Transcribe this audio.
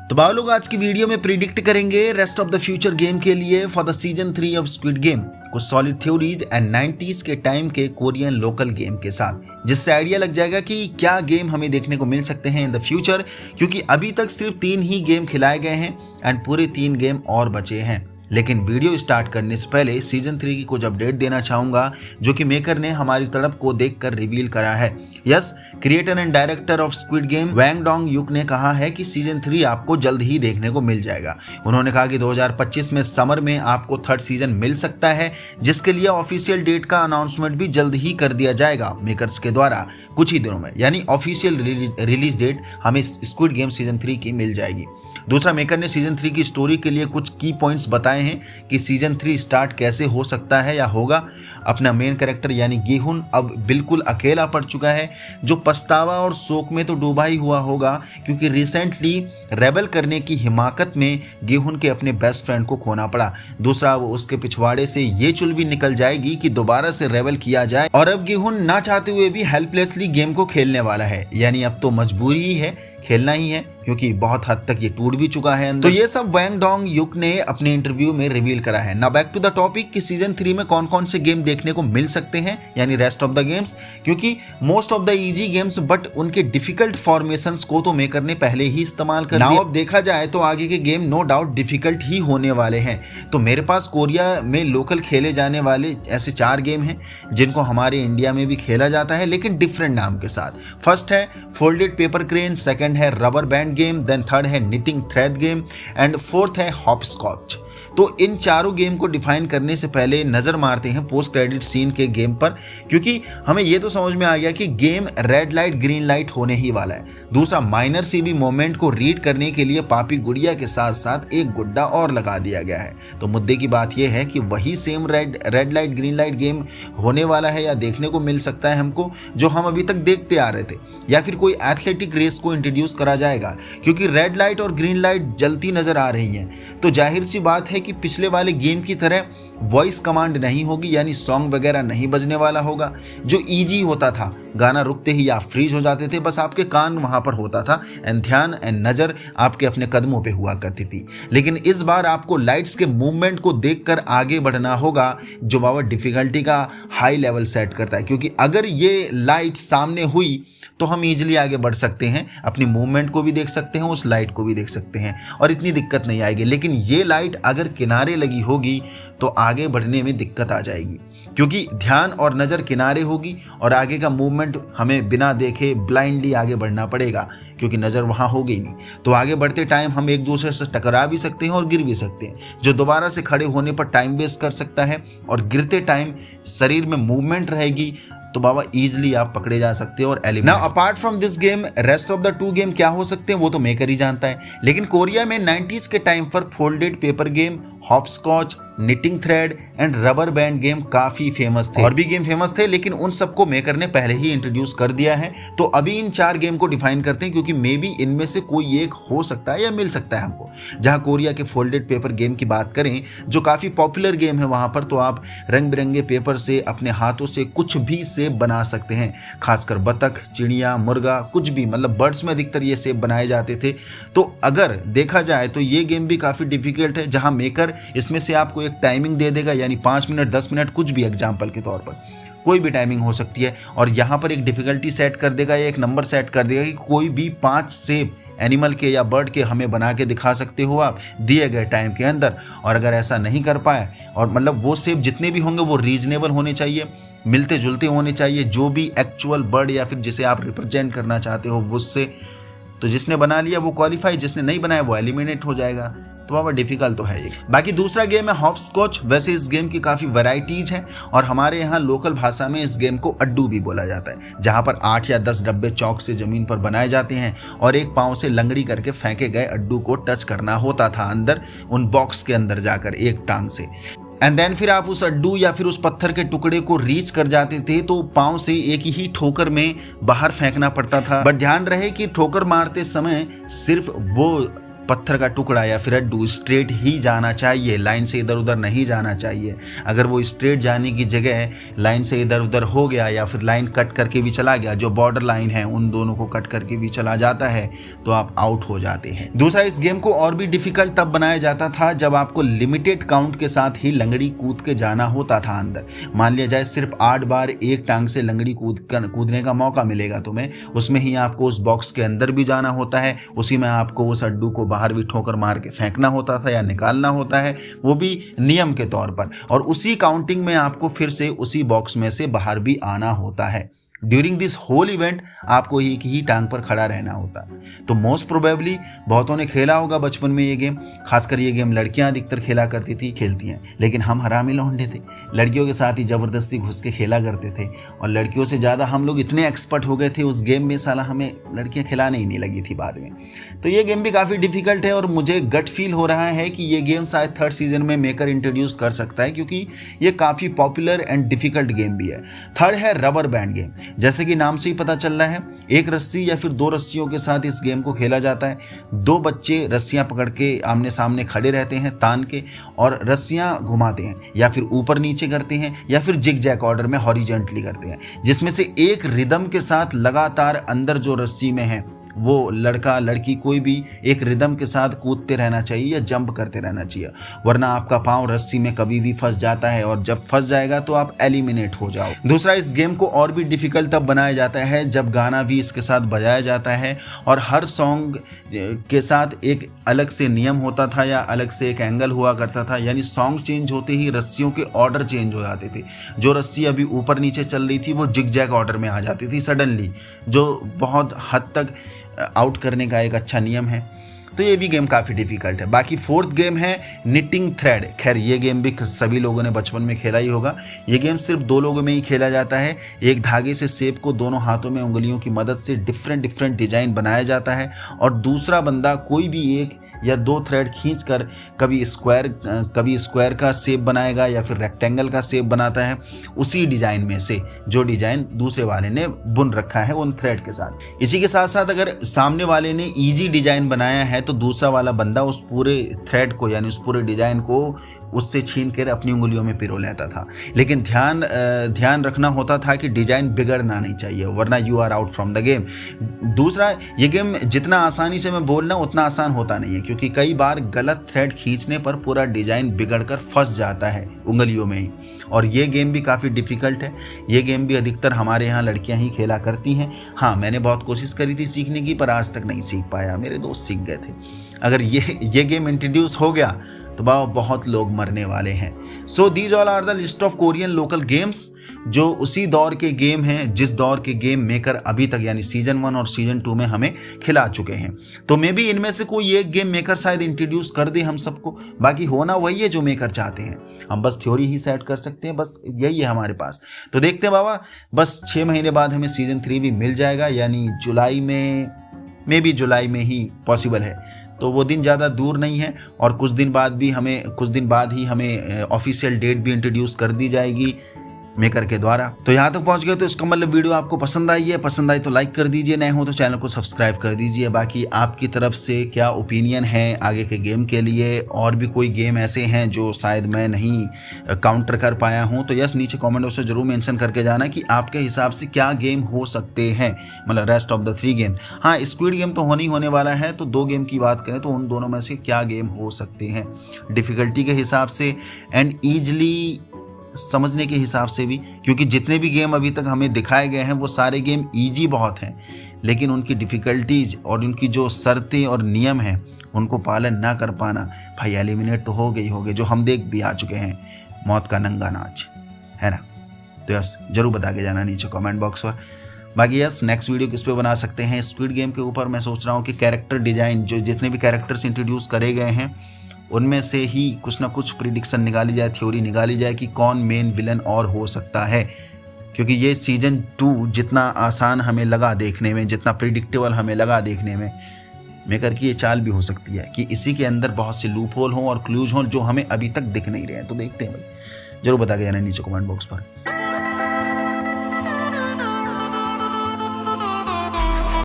तो बाव लोग आज की वीडियो में प्रिडिक्ट करेंगे rest of the future game के लिए for the season 3 of Squid game, कुछ सॉलिड थ्योरीज एंड 90s के टाइम के कोरियन लोकल गेम के साथ, जिससे आइडिया लग जाएगा कि क्या गेम हमें देखने को मिल सकते हैं इन द फ्यूचर। क्योंकि अभी तक सिर्फ 3 ही गेम खिलाए गए हैं एंड पूरे 3 गेम और बचे हैं। लेकिन वीडियो स्टार्ट करने से पहले सीजन 3 की कुछ अपडेट देना चाहूंगा जो कि मेकर ने हमारी तरफ को देखकर रिवील करा है। Yes, creator and director of Squid Game Hwang Dong hyuk ने कहा है कि सीजन 3 आपको जल्द ही देखने को मिल जाएगा। उन्होंने कहा कि 2025 में समर में आपको 3rd सीजन मिल सकता है, जिसके लिए ऑफिशियल डेट का अनाउंसमेंट भी जल्द ही कर दिया जाएगा मेकर्स के द्वारा कुछ ही दिनों में, यानी ऑफिशियल रिलीज डेट हमें स्क्विड गेम सीजन 3 की मिल जाएगी। दूसरा, मेकर ने सीजन 3 की स्टोरी के लिए कुछ की पॉइंट्स बताए हैं कि सीजन 3 स्टार्ट कैसे हो सकता है या होगा। अपना मेन कैरेक्टर यानी गेहुन अब बिल्कुल अकेला पड़ चुका है, जो पछतावा और शोक में तो डूबा ही हुआ होगा, क्योंकि रिसेंटली रेबल करने की हिमाकत में गेहुन के अपने बेस्ट फ्रेंड को खोना पड़ा। दूसरा, वो उसके पिछवाड़े से ये चुल भी निकल जाएगी कि दोबारा से रेबल किया जाए, और अब गेहुन ना चाहते हुए भी हेल्पलेसली गेम को खेलने वाला है, यानी अब तो मजबूरी ही है, खेलना ही है, क्योंकि बहुत हद तक ये टूट भी चुका है अंदर। तो ये सब वैंग डोंग युक ने अपने इंटरव्यू में रिवील करा है। Now back to the topic कि सीजन 3 में कौन कौन से गेम देखने को मिल सकते हैं, यानी रेस्ट ऑफ द गेम्स। क्योंकि most of the easy games but उनके डिफिकल्ट फॉर्मेशंस को तो मेकर ने पहले ही इस्तेमाल कर दिया। अब देखा जाए तो आगे के गेम नो डाउट डिफिकल्ट ही होने वाले हैं। तो मेरे पास कोरिया में लोकल खेले जाने वाले ऐसे 4 गेम हैं जिनको हमारे इंडिया में भी खेला जाता है, लेकिन डिफरेंट नाम के साथ। फर्स्ट है फोल्डेड पेपर क्रेन, सेकंड है rubber band game, then third है knitting thread game and fourth है हॉपस्कॉच। तो इन चारों गेम को डिफाइन करने से पहले नजर मारते हैं पोस्ट क्रेडिट सीन के गेम पर, क्योंकि हमें यह तो समझ में आ गया कि game red light green light होने ही वाला है। दूसरा, माइनर सीबी मोमेंट को रीड करने के लिए पापी गुड़िया के साथ साथ एक गुड्डा और लगा दिया गया है। तो मुद्दे की बात यह है कि वही same red light green light game होने वाला है या देखने को मिल सकता है हमको, जो हम अभी तक देखते आ रहे थे, या फिर कोई एथलेटिक रेस को इंट्रोड्यूस करा जाएगा, क्योंकि रेड लाइट और ग्रीन लाइट जलती नजर आ रही हैं। तो जाहिर सी बात है कि पिछले वाले गेम की तरह वॉइस कमांड नहीं होगी, यानी सॉन्ग वगैरह नहीं बजने वाला होगा। जो इजी होता था, गाना रुकते ही आप फ्रीज हो जाते थे, बस आपके कान वहां पर होता था एंड ध्यान एंड नजर आपके अपने कदमों पे हुआ करती थी। लेकिन इस बार आपको लाइट्स के मूवमेंट को देखकर आगे बढ़ना होगा, जो बाबा डिफिकल्टी का हाई लेवल सेट करता है। क्योंकि अगर ये लाइट सामने हुई तो हम इजीली आगे बढ़ सकते हैं, अपनी मूवमेंट को भी देख सकते हैं, उस लाइट को भी देख सकते हैं और इतनी दिक्कत नहीं आएगी। लेकिन ये लाइट अगर किनारे लगी होगी तो आगे बढ़ने में दिक्कत आ जाएगी, क्योंकि ध्यान और नज़र किनारे होगी और आगे का मूवमेंट हमें बिना देखे ब्लाइंडली आगे बढ़ना पड़ेगा, क्योंकि नज़र वहाँ होगी नहीं। तो आगे बढ़ते टाइम हम एक दूसरे से टकरा भी सकते हैं और गिर भी सकते हैं, जो दोबारा से खड़े होने पर टाइम वेस्ट कर सकता है। और गिरते टाइम शरीर में मूवमेंट रहेगी तो बाबा इजीली आप पकड़े जा सकते हैं और eliminate. Now apart from this game, rest of the 2 game क्या हो सकते हैं वो तो मेकर ही जानता है। लेकिन कोरिया में 90s के टाइम पर folded paper game, hopscotch, knitting thread and rubber band game काफी फेमस थे। और भी गेम फेमस थे, लेकिन उन सबको मेकर ने पहले ही इंट्रोड्यूस कर दिया है। तो अभी इन 4 गेम को डिफाइन करते हैं, क्योंकि मे बी इनमें से कोई एक हो सकता है या मिल सकता है हमको। जहां कोरिया के फोल्डेड पेपर गेम की बात करें, जो काफी पॉपुलर गेम है, वहां पर तो आप रंग बिरंगे पेपर से अपने हाथों से कुछ भी सेब बना सकते हैं, खासकर बतख, चिड़िया, मुर्गा, कुछ भी, मतलब बर्ड्स में अधिकतर ये सेब बनाए जाते थे। तो अगर देखा जाए तो ये गेम भी काफी डिफिकल्ट है, जहां मेकर इसमें से आपको एक टाइमिंग दे देगा, यानी 5 मिनट 10 मिनट, कुछ भी एग्जाम्पल के तौर पर कोई भी टाइमिंग हो सकती है। और यहाँ पर एक डिफिकल्टी सेट कर देगा या एक नंबर सेट कर देगा कि कोई भी 5 सेब एनिमल के या बर्ड के हमें बना के दिखा सकते हो आप दिए गए टाइम के अंदर। और अगर ऐसा नहीं कर पाए, और मतलब वो सेब जितने भी होंगे वो रीजनेबल होने चाहिए, मिलते जुलते होने चाहिए, जो भी एक्चुअल बर्ड या फिर जिसे आप रिप्रेजेंट करना चाहते हो उससे। तो जिसने बना लिया वो क्वालिफाई, जिसने नहीं बनाया वो एलिमिनेट हो जाएगा। तो बाबा डिफिकल्ट तो है ये। बाकी दूसरा गेम है हॉपस्कॉच। वैसे इस गेम की काफ़ी वैरायटीज हैं और हमारे यहाँ लोकल भाषा में इस गेम को अड्डू भी बोला जाता है, जहाँ पर 8 या 10 डब्बे चौक से ज़मीन पर बनाए जाते हैं और एक पाँव से लंगड़ी करके फेंके गए अड्डू को टच करना होता था अंदर, उन बॉक्स के अंदर जाकर एक टांग से। एंड देन फिर आप उस अड्डू या फिर उस पत्थर के टुकड़े को रीच कर जाते थे तो पाँव से एक ही ठोकर में बाहर फेंकना पड़ता था। बट ध्यान रहे कि ठोकर मारते समय सिर्फ वो पत्थर का टुकड़ा या फिर अड्डू स्ट्रेट ही जाना चाहिए, लाइन से इधर उधर नहीं जाना चाहिए। अगर वो स्ट्रेट जाने की जगह लाइन से इधर उधर हो गया या फिर लाइन कट करके भी चला गया, जो बॉर्डर लाइन है उन दोनों को कट करके भी चला जाता है, तो आप आउट हो जाते हैं। दूसरा, इस गेम को और भी डिफिकल्ट तब बनाया जाता था जब आपको लिमिटेड काउंट के साथ ही लंगड़ी कूद के जाना होता था अंदर। मान लिया जाए सिर्फ 8 बार एक टांग से लंगड़ी कूदने का मौका मिलेगा तुम्हें, उसमें ही आपको उस बॉक्स के अंदर भी जाना होता है, उसी में आपको उस अड्डू को बाहर भी ठोकर मार के फेंकना होता था या निकालना होता है, वो भी नियम के तौर पर। और उसी काउंटिंग में आपको फिर से उसी बॉक्स में से बाहर भी आना होता है। ड्यूरिंग दिस होल इवेंट आपको एक ही टांग पर खड़ा रहना होता। तो मोस्ट प्रोबेबली बहुतों ने खेला होगा बचपन में ये गेम, खासकर ये गेम लड़कियां अधिकतर खेलती हैं, लेकिन हम हरामी लौंडे थे, लड़कियों के साथ ही ज़बरदस्ती घुस के खेला करते थे। और लड़कियों से ज़्यादा हम लोग इतने एक्सपर्ट हो गए थे उस गेम में, साला हमें लड़कियां खिलाने ही नहीं लगी थी बाद में। तो ये गेम भी काफ़ी डिफिकल्ट है और मुझे गट फील हो रहा है कि ये गेम शायद 3rd सीजन में मेकर इंट्रोड्यूस कर सकता है, क्योंकि ये काफ़ी पॉपुलर एंड डिफिकल्ट गेम भी है। 3rd है रबर बैंड गेम। जैसे कि नाम से ही पता चल रहा है, एक रस्सी या फिर 2 रस्सियों के साथ इस गेम को खेला जाता है। 2 बच्चे रस्सियां पकड़ के आमने सामने खड़े रहते हैं तान के, और रस्सियां घुमाते हैं, या फिर ऊपर नीचे करते हैं या फिर जिग जैक ऑर्डर में हॉरिजॉन्टली करते हैं, जिसमें से एक रिदम के साथ लगातार अंदर जो रस्सी में है वो लड़का लड़की कोई भी एक रिदम के साथ कूदते रहना चाहिए या जंप करते रहना चाहिए, वरना आपका पांव रस्सी में कभी भी फंस जाता है और जब फंस जाएगा तो आप एलिमिनेट हो जाओ। दूसरा, इस गेम को और भी डिफिकल्ट तब बनाया जाता है जब गाना भी इसके साथ बजाया जाता है, और हर सॉन्ग के साथ एक अलग से नियम होता था या अलग से एक एंगल हुआ करता था। यानी सॉन्ग चेंज होते ही रस्सियों के ऑर्डर चेंज हो जाते थे। जो रस्सी अभी ऊपर नीचे चल रही थी वो जिग जैग ऑर्डर में आ जाती थी सडनली, जो बहुत हद तक आउट करने का एक अच्छा नियम है। तो ये भी गेम काफ़ी डिफिकल्ट है। बाकी 4th गेम है निटिंग थ्रेड। खैर ये गेम भी सभी लोगों ने बचपन में खेला ही होगा। ये गेम सिर्फ 2 लोगों में ही खेला जाता है। एक धागे से सेब को दोनों हाथों में उंगलियों की मदद से डिफरेंट डिजाइन बनाया जाता है, और दूसरा बंदा कोई भी 1 या 2 थ्रेड खींचकर कभी स्क्वायर का शेप बनाएगा या फिर रेक्टेंगल का शेप बनाता है, उसी डिजाइन में से जो डिजाइन दूसरे वाले ने बुन रखा है उन थ्रेड के साथ। इसी के साथ साथ अगर सामने वाले ने इजी डिजाइन बनाया है तो दूसरा वाला बंदा उस पूरे थ्रेड को यानी उस पूरे डिजाइन को उससे छीन कर अपनी उंगलियों में पिरो लेता था। लेकिन ध्यान रखना होता था कि डिजाइन बिगड़ना नहीं चाहिए, वरना you are out from the game. दूसरा, ये गेम जितना आसानी से मैं बोलना उतना आसान होता नहीं है, क्योंकि कई बार गलत थ्रेड खींचने पर पूरा डिजाइन बिगड़कर फंस जाता है उंगलियों में ही। और ये गेम भी काफ़ी डिफिकल्ट है। ये गेम भी अधिकतर हमारे यहाँ लड़कियाँ ही खेला करती हैं। हाँ, मैंने बहुत कोशिश करी थी सीखने की, पर आज तक नहीं सीख पाया, मेरे दोस्त सीख गए थे। अगर ये गेम इंट्रोड्यूस हो गया तो बहुत लोग मरने वाले हैं। So these all are the list of Korean local games, जो उसी दौर के गेम हैं जिस दौर के गेम मेकर अभी तक यानी सीजन 1 और सीजन 2 में हमें खिला चुके हैं। तो मे भी इनमें से कोई एक गेम मेकर शायद इंट्रोड्यूस कर दे हम सबको। बाकी होना वही है जो मेकर चाहते हैं, हम बस थ्योरी ही सेट कर सकते हैं, बस यही है हमारे पास। तो देखते हैं बाबा, बस 6 महीने बाद हमें सीजन 3 भी मिल जाएगा, यानी जुलाई में, मे बी जुलाई में ही पॉसिबल है। तो वो दिन ज़्यादा दूर नहीं है, और कुछ दिन बाद ही हमें ऑफिशियल डेट भी इंट्रोड्यूस कर दी जाएगी मेकर के द्वारा। तो यहाँ तक पहुँच गए तो इसका मतलब वीडियो आपको पसंद आई है। पसंद आई तो लाइक कर दीजिए, नए हो तो चैनल को सब्सक्राइब कर दीजिए। बाकी आपकी तरफ से क्या ओपिनियन है आगे के गेम के लिए, और भी कोई गेम ऐसे हैं जो शायद मैं नहीं काउंटर कर पाया हूँ, तो यस नीचे कॉमेंट बॉक्स में जरूर मेंशन करके जाना कि आपके हिसाब से क्या गेम हो सकते हैं, मतलब रेस्ट ऑफ द 3 गेम। हाँ, स्क्विड गेम तो होने वाला है, तो 2 गेम की बात करें तो उन दोनों में से क्या गेम हो सकते हैं डिफ़िकल्टी के हिसाब से एंड ईजली समझने के हिसाब से भी, क्योंकि जितने भी गेम अभी तक हमें दिखाए गए हैं वो सारे गेम इजी बहुत हैं, लेकिन उनकी डिफ़िकल्टीज और उनकी जो शर्तें और नियम हैं उनको पालन ना कर पाना, भाई एलिमिनेट तो हो गए जो हम देख भी आ चुके हैं, मौत का नंगा नाच, है ना। तो यस जरूर बता के जाना नीचे कमेंट बॉक्स पर। बाकी यस नेक्स्ट वीडियो किस पे बना सकते हैं स्क्विड गेम के ऊपर, मैं सोच रहा हूँ कि कैरेक्टर डिज़ाइन जो जितने भी कैरेक्टर्स इंट्रोड्यूस करे गए हैं उनमें से ही कुछ ना कुछ प्रिडिक्शन निकाली जाए, थ्योरी निकाली जाए कि कौन मेन विलन और हो सकता है। क्योंकि ये सीजन 2 जितना आसान हमें लगा देखने में, जितना प्रिडिक्टेबल हमें लगा देखने में, मेकर की ये चाल भी हो सकती है कि इसी के अंदर बहुत से लूप होल हों और क्लूज हों जो हमें अभी तक दिख नहीं रहे हैं। तो देखते हैं भाई, जरूर बता के जाना नीचे कमेंट बॉक्स पर।